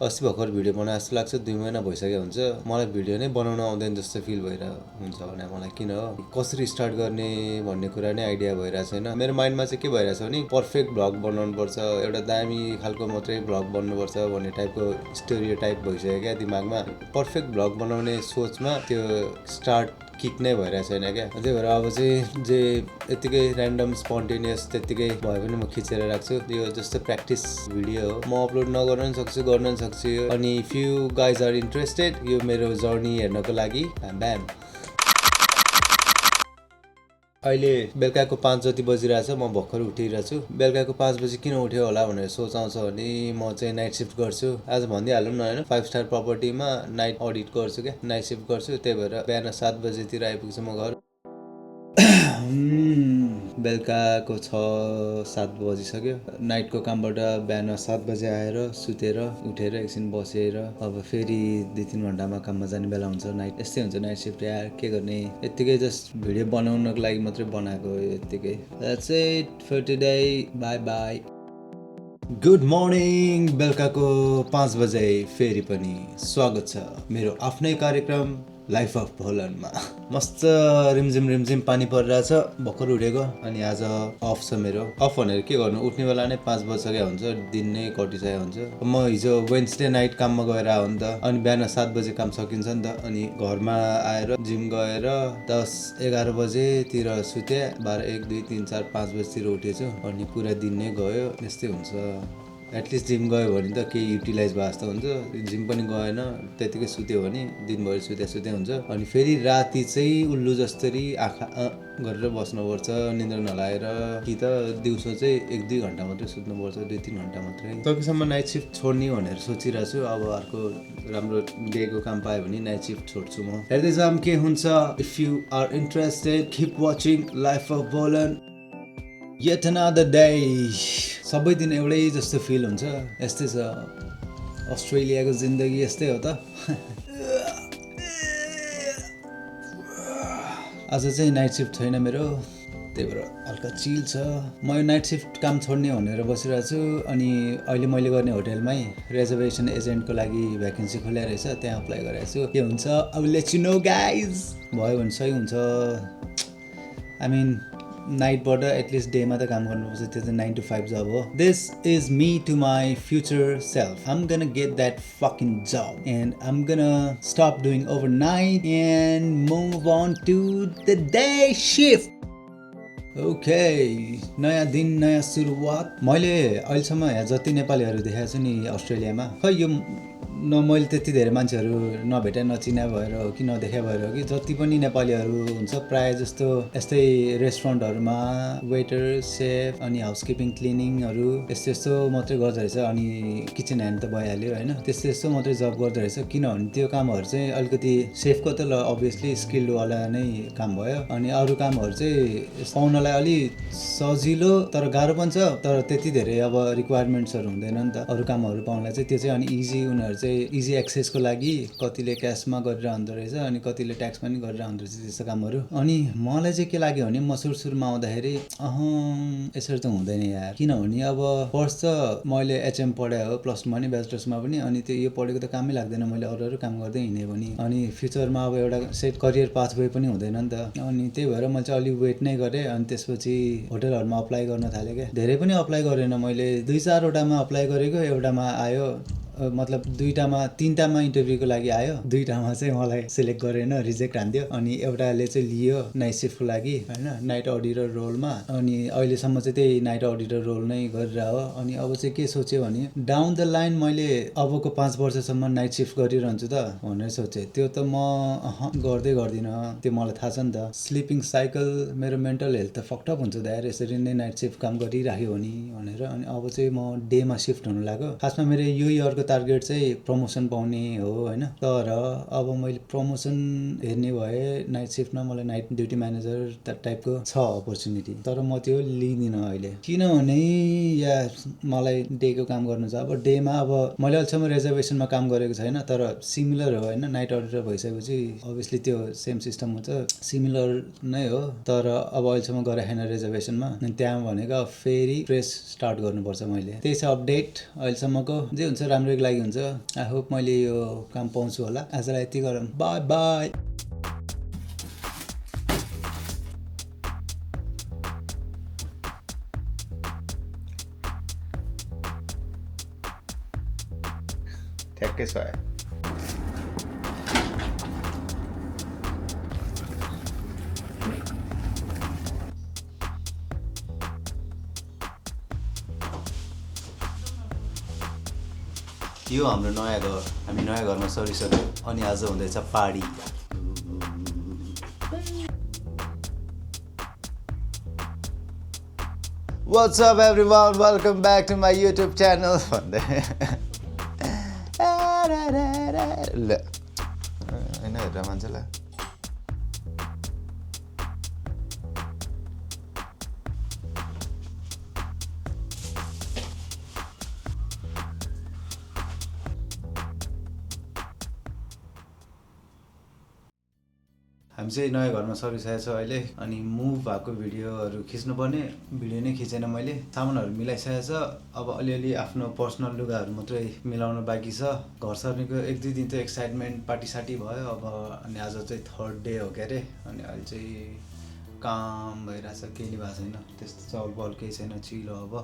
अस्ति भर्खर भिडियो बनाए जस्तो लाग्छ 2 महिना भइसक्यो हुन्छ मलाई भिडियो नै बनाउन आउँदैन जस्तो फिल भइरहेको हुन्छ भने मलाई किन हो कसरी स्टार्ट गर्ने भन्ने कुरा नै आइडिया भइरहेको छैन मेरो माइन्डमा चाहिँ के भइरहेछ भने पर्फेक्ट भ्लग बनाउनु पर्छ एउटा दामी खालको मात्रै भ्लग बन्नुपर्छ भन्ने टाइपको स्टोरी टाइप भइसक्यो क्या दिमागमा पर्फेक्ट भ्लग बनाउने सोचमा त्यो स्टार्ट किक नै भइरहेको छैन क्या त्यही भएर अब चाहिँ जे यत्तिकै ऱ्यान्डम स्पोन्टेनियस त्यत्तिकै भए पनि म खिचेर राख्छु यो जस्तो प्र्याक्टिस भिडियो हो म अपलोड नगर्न पनि सक्छु गर्न पनि सक्छु अनि if you guys are interested यो मेरो जर्नी हेर्नको लागि ब्याम अहिले बेलुकाको 5 जति बजिरहेछ म भर्खर उठिरहेको छु बेलुकाको 5 बजी किन उठ्यो होला भनेर सोचाउँछ भने म चाहिँ नाइट सिफ्ट गर्छु आज भनिदिइहालौँ न होइन 5 स्टार प्रपर्टीमा नाइट अडिट गर्छु क्या नाइट सिफ्ट गर्छु त्यही भएर बिहान 7 बजीतिर आइपुग्छु म घर बेलुकाको 6-7 बजिसक्यो नाइटको कामबाट बिहान 7 बजे आएर सुतेर उठेर एकछिन बसेर अब फेरि 2-3 घन्टामा काममा जाने बेला हुन्छ नाइट यस्तै हुन्छ नाइट सिफ्ट यार के गर्ने यत्तिकै जस्ट भिडियो बनाउनको लागि मात्रै बनाएको यत्तिकै that's it for today bye bye good morning बेलुकाको 5 बजे फेरि पनि स्वागत छ मेरो आफ्नै कार्यक्रम लाइफ अफ भोलनमा मस्त रिमझिम पानी परिरहेछ भर्खर उठेको अनि आज अफ छ मेरो अफ भनेर के गर्नु उठ्ने बेला नै 5 बजिसक्यो हुन्छ दिन नै कटिसकेको हुन्छ म हिजो वेन्सडे नाइट काममा गएर आयो नि त अनि बिहान 7 बजे काम सकिन्छ नि त अनि घरमा आएर जिम गएर 10-11 बजेतिर सुते 12 1 2 3 4 5 बजेतिर उठेछु अनि पुरा दिन नै गयो यस्तै हुन्छ एटलिस्ट जिम गयो भने त केही युटिलाइज भए जस्तो हुन्छ जिम पनि गएन त्यतिकै सुत्यो भने दिनभरि सुत्दै हुन्छ अनि फेरि राति चाहिँ उल्लु जस्तरी आँखा गरेर बस्नुपर्छ निन्द्रा नलाएर कि त दिउँसो चाहिँ 1-2 घन्टा मात्रै सुत्नुपर्छ 2-3 घन्टा मात्रै सकेसम्म नाइट सिफ्ट छोड्ने भनेर सोचिरहेको छु अब अर्को राम्रो डेको काम पायो भने नाइट सिफ्ट छोड्छु म हेर्दै जाम के हुन्छ if you are interested keep watching life of Bholan Yet another day सबै दिन एउटै जस्तो फिल हुन्छ यस्तै छ अस्ट्रेलियाको जिन्दगी यस्तै हो त आज चाहिँ नाइट सिफ्ट छैन मेरो त्यही भएर हल्का चिल छ म यो नाइट सिफ्ट काम छोड्ने भनेर बसिरहेको छु अनि अहिले मैले गर्ने होटेलमै रिजर्भेसन एजेन्टको लागि भ्याकेन्सी खोल्या रहेछ त्यहाँ अप्लाई गरेको छु के हुन्छ I will let you know guys भयो भने सही हुन्छ आई मिन नाइटबाट एटलिस्ट डेमा त काम गर्नुपर्छ त्यो चाहिँ 9 to 5 जब हो this is me to my future self I'm gonna get that fucking job and I'm gonna stop doing overnight and move on to the day shift okay नयाँ दिन नयाँ सुरुवात मैले अहिलेसम्म यहाँ जति नेपालीहरू देखाएको छु नि अस्ट्रेलियामा खै यो मैले त्यति धेरै मान्छेहरू नभेटा नचिना भएर हो कि नदेखा भएर हो कि जति पनि नेपालीहरू हुन्छ प्रायः जस्तो यस्तै रेस्टुरेन्टहरूमा वेटर सेफ अनि हाउसकिपिङ क्लिनिङहरू यस्तो मात्रै गर्दो रहेछ अनि किचन ह्यान्ड त भइहाल्यो होइन त्यस्तो मात्रै जब गर्दो रहेछ किनभने त्यो कामहरू चाहिँ अलिकति सेफको त ल अभियसली स्किल्डवाला नै काम भयो अनि अरू कामहरू चाहिँ पाउनलाई अलिक सजिलो तर गाह्रो पनि छ तर त्यति धेरै अब रिक्वायरमेन्ट्सहरू हुँदैन नि त अरू कामहरू पाउनलाई चाहिँ त्यो चाहिँ अनि इजी उनीहरू चाहिँ इजी एक्सेसको लागि कतिले क्यासमा गरेर हुँदो रहेछ अनि कतिले ट्याक्स पनि गरेर हुँदो रहेछ त्यस्तो कामहरू अनि मलाई चाहिँ के लाग्यो भने म सुरुमा आउँदाखेरि यसरी त हुँदैन यार किनभने अब फर्स्ट त मैले एचएम पढाएँ हो +2 पनि ब्याचलर्समा पनि अनि त्यो यो पढेको त कामै लाग्दैन मैले अरू काम गर्दै हिँडेँ भने अनि फ्युचरमा अब एउटा सेट करियर पाथवे पनि हुँदैन नि त अनि त्यही भएर मैले चाहिँ अलिक वेट नै गरेँ अनि त्यसपछि होटलहरूमा अप्लाई गर्न थालेँ क्या धेरै पनि अप्लाई गरेन मैले 2-4 वटामा अप्लाई गरेको एउटामा आयो मतलब 3टामा इन्टरभ्यूको लागि आयो 2टामा चाहिँ मलाई सिलेक्ट गरेन रिजेक्ट हान्दियो अनि एउटाले चाहिँ लियो नाइट सिफ्टको लागि हैन नाइट अडिटर रोलमा अनि अहिलेसम्म चाहिँ त्यही नाइट अडिटर रोल नै गरिरहेको हो अनि अब चाहिँ के सोच्यो भने डाउन द लाइन मैले अबको 5 वर्षसम्म नाइट सिफ्ट गरिरहन्छु त भनेर सोचेँ त्यो त म गर्दिनँ त्यो मलाई थाहा छ नि त स्लिपिङ साइकल मेरो मेन्टल हेल्थ त फक्टअप हुन्छ त यार यसरी नै नाइट सिफ्ट काम गरिराख्यो भने भनेर अनि अब चाहिँ म डेमा सिफ्ट हुनु लाग्यो खासमा मेरो यो इयरको टार्गेट चाहिँ प्रमोसन पाउने हो हैन तर अब मैले प्रमोसन हेर्ने भए नाइट सिफ्टमा मलाई नाइट ड्युटी म्यानेजर त टाइपको छ अपर्च्युनिटी तर म त्यो लिदिनँ अहिले किनभने या मलाई डेको काम गर्नु छ अब डेमा अब मैले अहिलेसम्म रिजर्भेसनमा काम गरेको छैन तर सिमिलर हो हैन नाइट अडिटर भइसकेपछि अभियसली त्यो सेम सिस्टम हुन्छ सिमिलर नै हो तर अब अहिलेसम्म गरेको छैन रिजर्भेसनमा अनि त्यहाँ भनेको फेरि फ्रेस स्टार्ट गर्नुपर्छ मैले त्यही छ अपडेट अहिलेसम्मको जे हुन्छ राम्रै सन्डेको लागि हुन्छ। आई होप मैले यो काम पाउँछु होला। आजलाई यति गरौँ, बाई बाई। ठ्याक्कै छ। यो हाम्रो नयाँ घर, हामी नयाँ घरमा सरिसक्यो अनि आज हुँदैछ party. What's up everyone, welcome back to my YouTube channel भन्दै ल हैन हेरेर मान्छेलाई हामी चाहिँ नयाँ घरमा सरिसकेको छ अहिले अनि मुभ भएको भिडियोहरू खिच्नुपर्ने भिडियो नै खिचेन मैले। सामानहरू मिलाइसकेको छ, अब अलिअलि आफ्नो पर्सनल लुगाहरू मात्रै मिलाउन बाँकी छ। घर सर्नेको 1-2 दिन त एक्साइटमेन्ट पार्टी साटी भयो अब। अनि आज चाहिँ 3rd डे हो के अरे। अनि अहिले चाहिँ काम भइरहेछ, केही नि भएको छैन, त्यस्तो चहल पहल केही छैन, चिल हो अब।